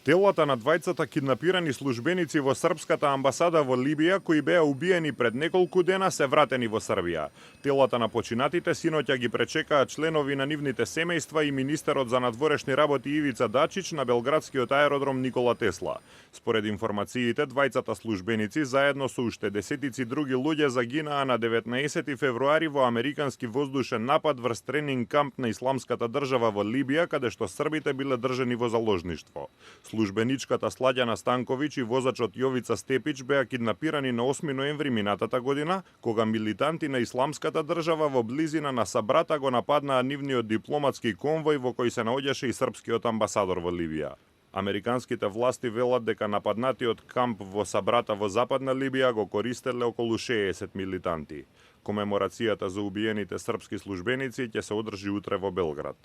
Телата на двајцата киднапирани службеници во српската амбасада во Либија, кои беа убиени пред неколку дена, се вратени во Србија. Телата на починатите синоќа ги пречекаат членови на нивните семејства и министерот за надворешни работи Ивица Дачич на белградскиот аеродром Никола Тесла. Според информациите, двајцата службеници заедно со уште десетици други луѓе загинаа на 19 февруари во американски воздушен напад врз тренинг камп на Исламската држава во Либија, каде што србите биле држани во заложништво. Службеничката Сладјана Станковиќ и возачот Јовица Степич беа киднапирани на 8 ноември минатата година, кога милитанти на Исламската држава во близина на Сабрата го нападнаа нивниот дипломатски конвој во кој се наоѓаше и српскиот амбасадор во Либија. Американските власти велат дека нападнатиот камп во Сабрата во Западна Либија го користеле околу 60 милитанти. Комеморацијата за убиените српски службеници ќе се одржи утре во Белград.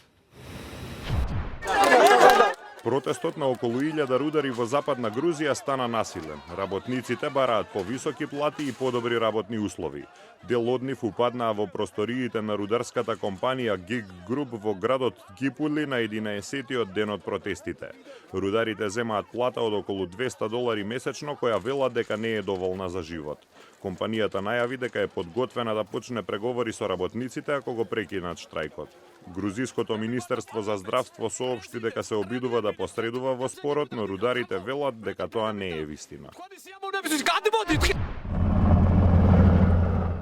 Протестот на околу 1000 рудари во Западна Грузија стана насилен. Работниците бараат повисоки плати и подобри работни услови. Дел од нив упаднаа во просториите на рударската компанија Gig Group во градот Гипули на 11-тиот ден од протестите. Рударите земаат плата од околу $200 месечно, која велат дека не е доволна за живот. Компанијата најави дека е подготвена да почне преговори со работниците ако го прекинат штрајкот. Грузиското министерство за здравство соопшти дека се обидува да посредува во спорот, но рударите велат дека тоа не е вистина.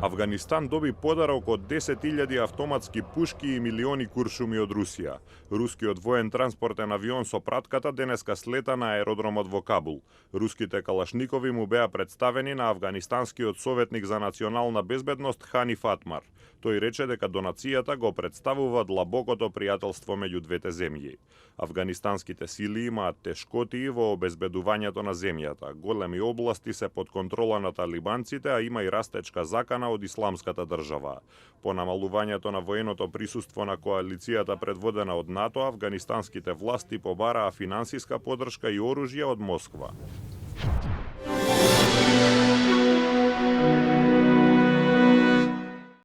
Авганистан доби подарок од 10.000 автоматски пушки и милиони куршуми од Русија. Рускиот воен транспортен авион со пратката денеска слета на аеродромот во Кабул. Руските калашникови му беа представени на афганистанскиот советник за национална безбедност Ханиф Атмар. Тој рече дека донацијата го представува длабокото пријателство меѓу двете земји. Афганистанските сили имаат тешкотии во обезбедувањето на земјата. Големи области се под контрола на талибанците, а има и растечка закана од Исламската држава. По намалувањето на военото присуство на коалицијата предводена од НАТО, афганистанските власти побараа финансиска поддршка и оружје од Москва.